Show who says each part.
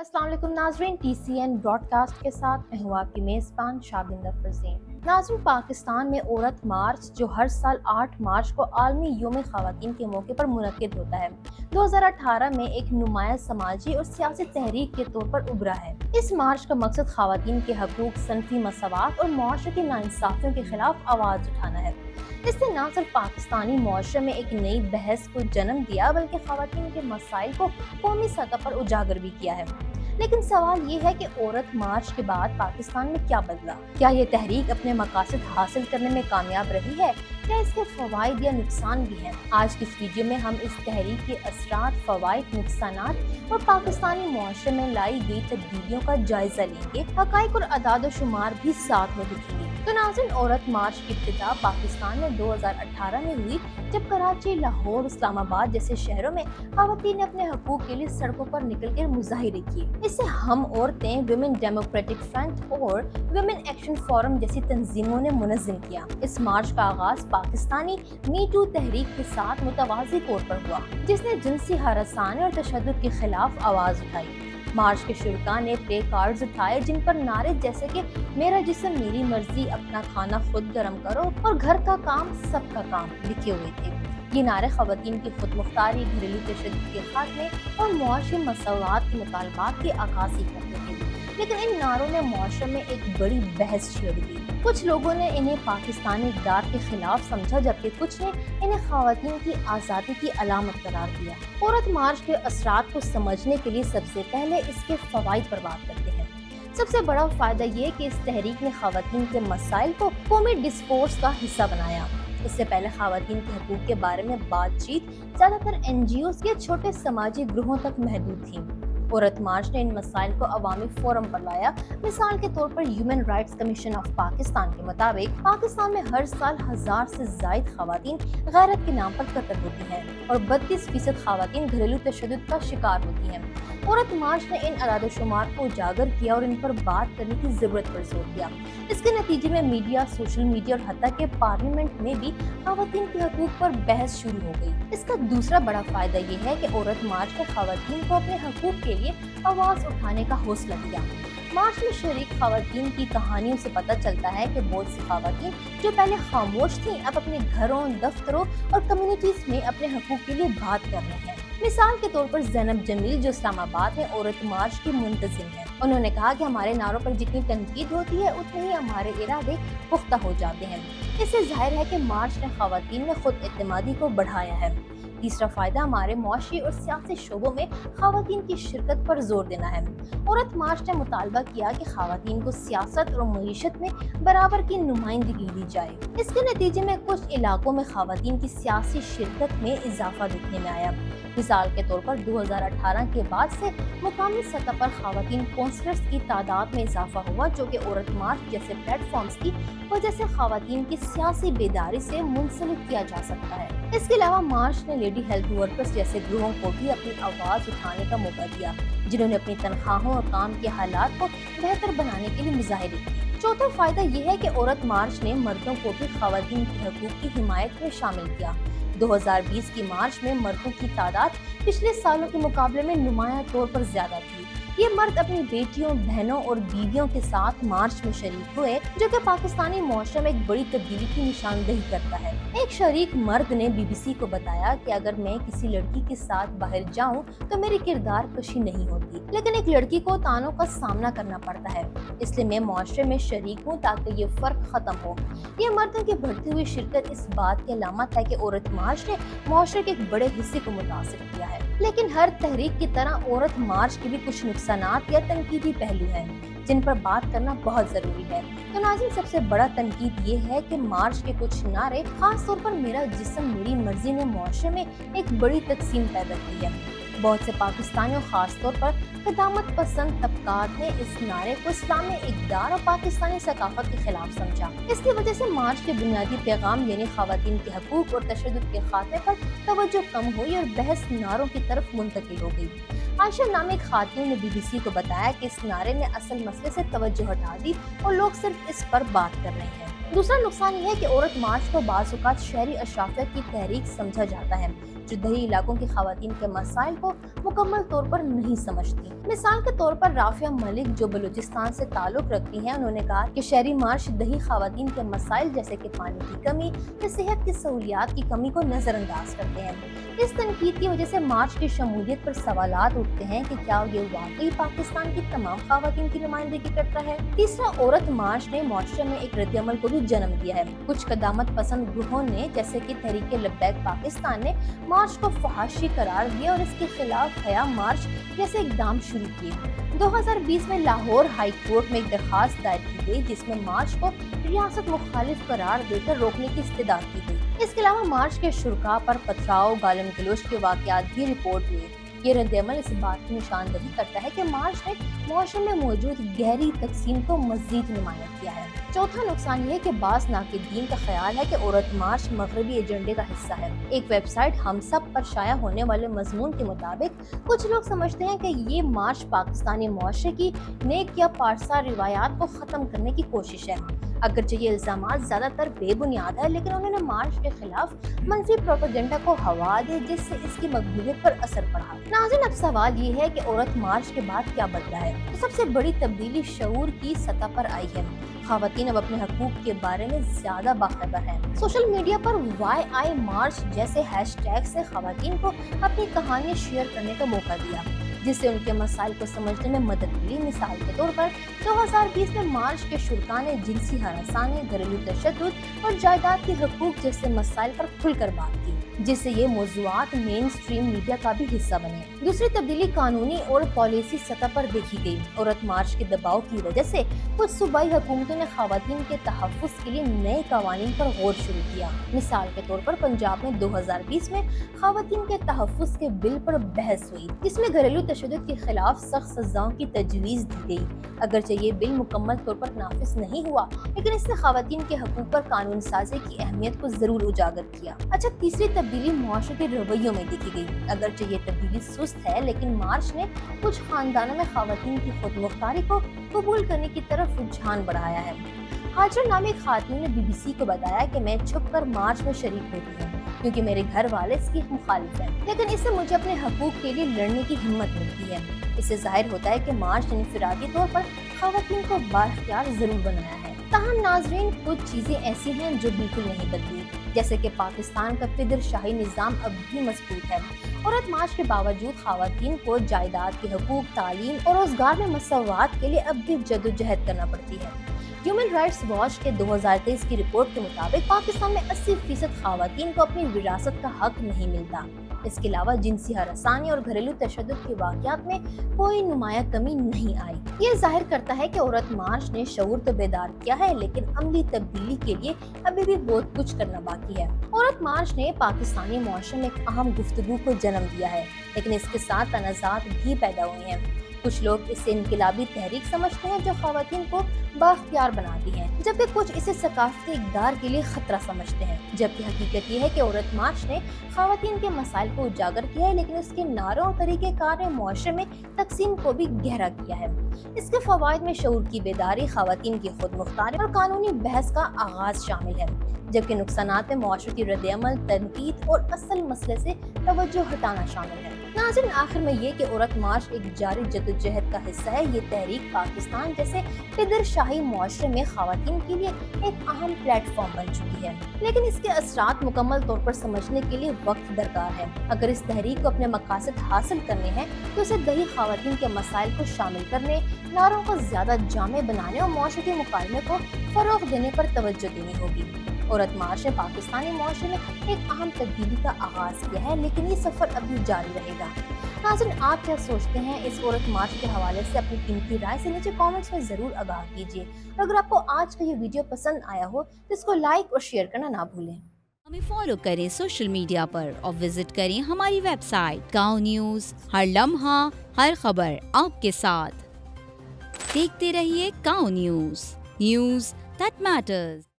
Speaker 1: अस्सलाम वालेकुम नाज़रीन, TCN ब्रॉडकास्ट के साथ मैं हूँ आपकी मेज़बान शाबिंदा फरज़ीन। नाज़रीन, पाकिस्तान में औरत मार्च जो हर साल 8 मार्च को आलमी यौम ख़वातीन के मौके पर मुनक़्क़िद होता है, 2018 में एक नुमाया समाजी और सियासी तहरीक के तौर पर उभरा है। इस मार्च का मकसद ख़वातीन के हकूक़, सनफ़ी मसावात और मुआशरती नाइंसाफ़ियों के खिलाफ आवाज़ उठाना है। इसने न सिर्फ पाकिस्तानी मुआशरे में एक नई बहस को जन्म दिया, बल्कि ख़वातीन के मसाइल को कौमी सतह पर उजागर भी किया है। लेकिन सवाल ये है कि औरत मार्च के बाद पाकिस्तान में क्या बदला? क्या ये तहरीक अपने मकासद हासिल करने में कामयाब रही है? क्या इसके फ़वाइद या नुकसान भी हैं? आज की इस वीडियो में हम इस तहरीक के असरात, फ़वाइद, नुकसानात और पाकिस्तानी मुआशरे में लाई गई तब्दीलियों का जायजा लेंगे। हक़ाइक़ और अदाद व शुमार भी साथ में दिखेंगे। तो नाज़रीन, औरत मार्च की इब्तिदा पाकिस्तान में 2018 में हुई, जब कराची, लाहौर, इस्लामाबाद जैसे शहरों में ख़वातीन ने अपने हकूक़ के लिए सड़कों पर निकलकर मुज़ाहिरे किए। इसे हम औरतें, विमेन डेमोक्रेटिक फ्रंट और विमेन एक्शन फोरम जैसी तंजीमों ने मुनज़्ज़म किया। इस मार्च का आगाज़ पाकिस्तानी मी टू तहरीक के साथ मुतवाज़ी तौर पर हुआ, जिसने जिनसी हरासानी और तशद्दुद के खिलाफ आवाज़ उठाई। मार्च के शुरका ने प्ले कार्ड्स उठाए, जिन पर नारे जैसे कि मेरा जिस्म मेरी मर्जी, अपना खाना खुद गर्म करो और घर का काम सबका काम लिखे हुए थे। ये नारे ख़वातीन की खुद मुख्तारी, घरेलू तशद्दुद के खात्मे और मुआशी मसवात के मुतालबात की अक्कासी करते थे। लेकिन इन नारों ने मुआशरे में एक बड़ी बहस छेड़ दी। कुछ लोगों ने इन्हें पाकिस्तानी इक़्तिदार के खिलाफ समझा, जबकि कुछ ने इन्हें ख़वातीन की आज़ादी की अलामत करार दिया। औरत मार्च के असरात को समझने के लिए सबसे पहले इसके फ़वाइद पर बात करते हैं। सबसे बड़ा फ़ायदा ये कि इस तहरीक ने ख़वातीन के मसाइल को कौमी डिस्कोर्स का हिस्सा बनाया। इससे पहले ख़वातीन के हकूक़ के बारे में बातचीत ज़्यादातर NGOs या छोटे समाजी ग्रुहों तक महदूद थी। औरत मार्च ने इन मसाइल को अवामी फोरम पर लाया। मिसाल के तौर पर human rights commission of Pakistan के मुताबिक पाकिस्तान में हर साल 1000 से ज़ायद ख़वातीन गैरत के नाम पर कत्ल होती हैं और 32% ख़वातीन घरेलू तशद्दुद का शिकार होती हैं। औरत मार्च ने इन अदाद शुमार को उजागर किया और इन पर बात करने की ज़रूरत पर जोर दिया। इसके नतीजे में मीडिया, सोशल मीडिया और हत्ता के पार्लियामेंट में भी ख़वातीन के हकूक़ पर बहस शुरू हो गई। इसका दूसरा बड़ा फ़ायदा ये है कि औरत मार्च ने ख़वातीन को अपने हकूक़ के लिए आवाज़ उठाने का हौसला दिया। मार्च में शरीक ख़वातीन की कहानियों से पता चलता है कि बहुत सी ख़वातीन जो पहले खामोश थीं, अब अपने घरों, दफ्तरों और कम्युनिटीज़ में अपने हकूक़ के लिए बात कर रही हैं। मिसाल के तौर पर ज़ैनब जमील, जो इस्लामाबाद में औरत मार्च की मुंतज़िम है, उन्होंने कहा कि हमारे नारों पर जितनी तनकीद होती है, उतने ही हमारे इरादे पुख्ता हो जाते हैं। इससे ज़ाहिर है कि मार्च ने ख़वातीन में खुद एतमादी को बढ़ाया है। तीसरा फ़ायदा हमारे मुआशी और सियासी शोबों में ख़वातीन की शिरकत पर जोर देना है। औरत मार्च ने मुतालबा किया कि ख़वातीन को सियासत और मईशत में बराबर की नुमाइंदगी दी जाए। इसके नतीजे में कुछ इलाकों में ख़वातीन की सियासी शिरकत में इजाफा देखने में आया। मिसाल के तौर पर 2018 के बाद से मुकामी सतह पर ख़वातीन कौंसलर्स की तादाद में इजाफा हुआ, जो कि औरत मार्च जैसे प्लेटफॉर्म्स की वजह से ख़वातीन की सियासी बेदारी से मुंसलिक किया जा सकता है। इसके अलावा मार्च ने लेडी हेल्थ वर्कर्स जैसे ग्रुहों को भी अपनी आवाज़ उठाने का मौका दिया, जिन्होंने अपनी तनख्वाहों और काम के हालात को बेहतर बनाने के लिए मुजाहिरे किए। चौथा फ़ायदा यह है कि औरत मार्च ने मर्दों को भी ख़वातीन के हकूक़ की हिमायत में शामिल किया। 2020 की मार्च में मर्दों की तादाद पिछले सालों के मुकाबले में नुमाया तौर पर ज्यादा थी। ये मर्द अपनी बेटियों, बहनों और बीवियों के साथ मार्च में शरीक हुए, जो कि पाकिस्तानी मुआशरे में एक बड़ी तब्दीली की निशानदेही करता है। एक शरीक मर्द ने BBC को बताया कि अगर मैं किसी लड़की के साथ बाहर जाऊं तो मेरी किरदार कशी नहीं होती, लेकिन एक लड़की को तानों का सामना करना पड़ता है, इसलिए मैं मुआशरे में शरीक हूँ ताकि ये फर्क खत्म हो। ये मर्दों की बढ़ती हुई शिरकत इस बात की अलामत है कि औरत मार्च ने मुआशरे के एक बड़े हिस्से को मुतासिर किया है। लेकिन हर तहरीक की तरह औरत मार्च के भी कुछ नुकसानात या तनकीदी पहलू हैं, जिन पर बात करना बहुत जरूरी है। तो नाज़रीन, सबसे बड़ा तनकीद ये है कि मार्च के कुछ नारे, खास तौर पर मेरा जिस्म मेरी मर्जी, ने मुआशरे में एक बड़ी तकसीम पैदा की है। बहुत से पाकिस्तानियों, खास तौर पर क़दामत पसंद तबकात ने इस नारे को इस्लामी इक़्तिदार और पाकिस्तानी सकाफत के खिलाफ समझा। इसकी वजह से मार्च के बुनियादी पैगाम यानी ख़वातीन के हकूक़ और तशद्दुद के खात्मे पर तवज्जो कम हुई और बहस नारों की तरफ मुंतकिल हो गई। عائشہ نام ایک خاتون نے BBC کو بتایا کہ اس نعرے نے اصل مسئلے سے توجہ ہٹا دی اور لوگ صرف اس پر بات کر رہے ہیں۔ دوسرا نقصان یہ ہے کہ عورت مارچ کو بعض اوقات شہری اشرافیہ کی تحریک سمجھا جاتا ہے، جو دیہی علاقوں کی خواتین کے مسائل کو مکمل طور پر نہیں سمجھتی۔ مثال کے طور پر رافیہ ملک، جو بلوچستان سے تعلق رکھتی ہیں، انہوں نے کہا کہ شہری مارچ دیہی خواتین کے مسائل جیسے کہ پانی کی کمی یا صحت کی سہولیات کی کمی کو نظر انداز کرتے ہیں۔ اس تنقید کی وجہ سے مارچ کی شمولیت پر سوالات اٹھتے ہیں کہ کیا یہ واقعی پاکستان کی تمام خواتین کی نمائندگی کرتا ہے۔ تیسرا، عورت مارچ نے معاشرے میں ایک رد عمل کو بھی جنم دیا ہے۔ کچھ قدامت پسند گروہوں نے، جیسے کہ تحریک لبیک پاکستان نے، مارچ کو فحاشی قرار دیا اور اس کے خلاف حیا مارچ جیسے اقدام شروع کیے۔ 2020 میں لاہور ہائی کورٹ میں ایک درخواست دائر کی گئی جس میں مارچ کو ریاست مخالف قرار دے کر روکنے کی استدعا کی گئی۔ اس کے علاوہ مارچ کے شرکاء پر پتھراؤ، گالم گلوچ کے واقعات بھی رپورٹ ہوئے۔ یہ رد عمل اس بات کی نشاندہی کرتا ہے کہ مارچ نے معاشرے میں موجود گہری تقسیم کو مزید نمایاں کیا ہے۔ چوتھا نقصان یہ ہے کہ بعض ناقدین کا خیال ہے کہ عورت مارچ مغربی ایجنڈے کا حصہ ہے۔ ایک ویب سائٹ ہم سب پر شائع ہونے والے مضمون کے مطابق کچھ لوگ سمجھتے ہیں کہ یہ مارچ پاکستانی معاشرے کی نیک یا پارسا روایات کو ختم کرنے کی کوشش ہے۔ اگرچہ یہ الزامات زیادہ تر بے بنیاد ہے، لیکن انہوں نے مارچ کے خلاف منفی پروپیگنڈا کو ہوا دی جس سے اس کی مقبولیت پر اثر پڑا۔ ناظرین، اب سوال یہ ہے کہ عورت مارچ کے بعد کیا بدلا ہے؟ سب سے بڑی تبدیلی شعور کی سطح پر آئی ہے۔ خواتین اب اپنے حقوق کے بارے میں زیادہ باخبر ہیں۔ سوشل میڈیا پر وائی مارچ جیسے ہیش ٹیگ سے خواتین کو اپنی کہانیاں شیئر کرنے کا موقع دیا، جس سے ان کے مسائل کو سمجھنے میں مدد ملی۔ مثال کے طور پر 2020 میں مارچ کے شرکاء نے جنسی ہراسانی، گھریلو تشدد اور جائیداد کے حقوق جیسے مسائل پر کھل کر بات کی، جس سے یہ موضوعات مین اسٹریم میڈیا کا بھی حصہ بنے۔ دوسری تبدیلی قانونی اور پالیسی سطح پر دیکھی گئی۔ عورت مارچ کے دباؤ کی وجہ سے کچھ صوبائی حکومتوں نے خواتین کے تحفظ کے لیے نئے قوانین پر غور شروع کیا۔ مثال کے طور پر پنجاب میں 2020 میں خواتین کے تحفظ کے بل پر بحث ہوئی، جس میں گھریلو تشدد کے خلاف سخت سزاؤں کی تجویز دی گئی۔ اگرچہ یہ بل مکمل طور پر نافذ نہیں ہوا، لیکن اس نے خواتین کے حقوق پر قانون سازی کی اہمیت کو ضرور اجاگر کیا۔ اچھا، تیسری تبدیلی معاشرتی رویوں میں دیکھی گئی۔ اگرچہ یہ تبدیلی سست ہے، لیکن مارچ نے کچھ خاندانوں میں خواتین کی خود مختاری کو قبول کرنے کی طرف رجحان بڑھایا ہے۔ ہاجر نامی ایک خاتون نے BBC کو بتایا کہ میں چھپ کر مارچ میں شریک ہوتی ہوں کیونکہ میرے گھر والے اس کی مخالف ہیں، لیکن اس سے مجھے اپنے حقوق کے لیے لڑنے کی ہمت ملتی ہے۔ اس سے ظاہر ہوتا ہے کہ مارچ نے انفرادی طور پر خواتین کو بااختیار ضرور بنایا ہے۔ تاہم ناظرین، کچھ چیزیں ایسی ہیں جو بالکل نہیں بدلی، جیسے کہ پاکستان کا فدر شاہی نظام اب بھی مضبوط ہے۔ عورت مارچ کے باوجود خواتین کو جائیداد کے حقوق، تعلیم اور روزگار میں مساوات کے لیے اب بھی جدوجہد کرنا پڑتی ہے۔ ہیومن رائٹس واچ کے 2023 کی رپورٹ کے مطابق پاکستان میں 80% خواتین کو اپنی وراثت کا حق نہیں ملتا۔ اس کے علاوہ جنسی ہراسانی اور گھریلو تشدد کے واقعات میں کوئی نمایاں کمی نہیں آئی۔ یہ ظاہر کرتا ہے کہ عورت مارچ نے شعور تو بیدار کیا ہے، لیکن عملی تبدیلی کے لیے ابھی بھی بہت کچھ کرنا باقی ہے۔ عورت مارچ نے پاکستانی معاشرے میں ایک اہم گفتگو کو جنم دیا ہے، لیکن اس کے ساتھ تنازعات بھی پیدا ہوئے ہیں۔ کچھ لوگ اسے انقلابی تحریک سمجھتے ہیں جو خواتین کو بااختیار بناتی ہے، جبکہ کچھ اسے ثقافتی اقدار کے لیے خطرہ سمجھتے ہیں۔ جبکہ حقیقت یہ ہے کہ عورت مارچ نے خواتین کے مسائل کو اجاگر کیا ہے، لیکن اس کے نعروں اور طریقہ کار نے معاشرے میں تقسیم کو بھی گہرا کیا ہے۔ اس کے فوائد میں شعور کی بیداری، خواتین کی خود مختاری اور قانونی بحث کا آغاز شامل ہے، جبکہ نقصانات میں معاشرتی رد عمل، تنقید اور اصل مسئلے سے توجہ ہٹانا شامل ہے۔ ناظرین، آخر میں یہ کہ عورت مارچ ایک جاری جدوجہد کا حصہ ہے۔ یہ تحریک پاکستان جیسے فدر شاہی معاشرے میں خواتین کے لیے ایک اہم پلیٹ فارم بن چکی ہے، لیکن اس کے اثرات مکمل طور پر سمجھنے کے لیے وقت درکار ہے۔ اگر اس تحریک کو اپنے مقاصد حاصل کرنے ہیں تو اسے دیہی خواتین کے مسائل کو شامل کرنے، نعروں کو زیادہ جامع بنانے اور معاشرتی مکالمے کو فروغ دینے پر توجہ دینی ہوگی۔ عورت مارچ نے پاکستانی معاشرے میں ایک اہم تبدیلی کا آغاز کیا ہے، لیکن یہ سفر ابھی جاری رہے گا۔ ناظرین، آپ کیا سوچتے ہیں اس عورت مارچ کے حوالے سے؟ اپنی قیمتی رائے سے نیچے کامنٹس میں ضرور آگاہ کیجیے، اور اگر آپ کو آج کا یہ ویڈیو پسند آیا ہو تو اس کو لائک اور شیئر کرنا نہ بھولیں۔
Speaker 2: ہمیں فالو کریں سوشل میڈیا پر اور وزٹ کریں ہماری ویب سائٹ گاؤں نیوز، ہر لمحہ ہر خبر آپ کے ساتھ۔ دیکھتے رہیے گاؤں نیوز، نیوز دیٹ میٹرز۔